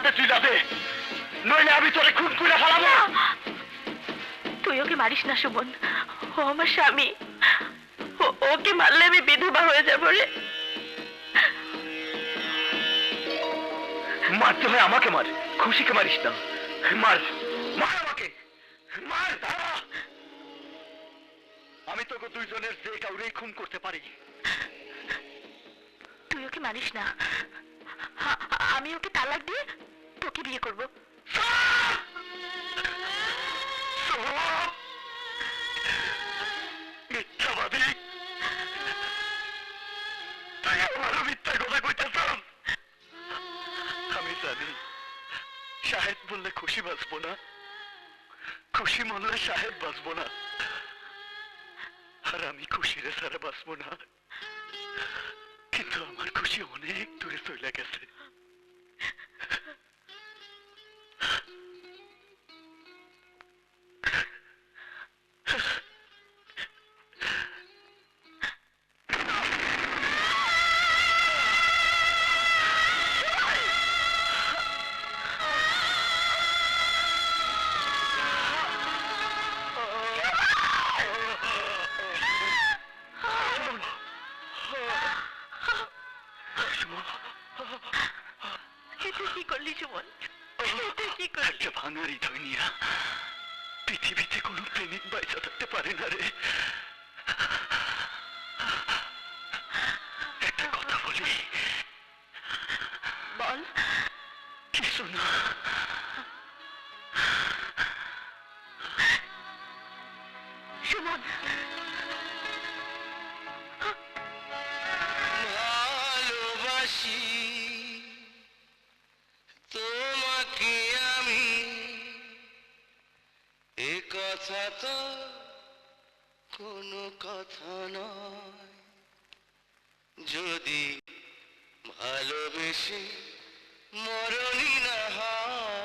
হাতে তুইলা দে, নইলে আমি তোরে খুন করে ফেলাবো। তুই ওকে মারিস না সুমন, ও আমার স্বামী। ওকে মারলে আমি বিধবা হয়ে যাবো রে। মারতে হয় আমাকে মার, খুশিকে মারিস না। মার, মার আমাকে, মার। আমি তোকে দুইজনের যে কাউরেই খুন করতে পারি। তুই ওকে মারিস না, আমি ওকে তালাক দিয়ে তোকে বিয়ে করবো। মিথ্যাবাদী, তুই আমারও মিথ্যা কথা কইতেছ। আমি জানি শাহেদ বললে খুশি বাঁচবো না, খুশি মরলে শাহেদ বাঁচবো না, আর আমি খুশিরে ছাড়া বাঁচবো না। কিন্তু আমার খুশি অনেক দূরে চলে গেছে। কি করলি সুমন, কি করলি? ভাঙারি ধনিয়া, পৃথিবীতে কোনো প্রেমিক বাইসা থাকতে পারে না রে। একটা কথা বলি, বল। কিছু না। সুমন, ভালোবাসি তোমাকে আমি, এ কথা তো কোনো কথা নয়। যদি ভালোবেসে মরণই না হয়,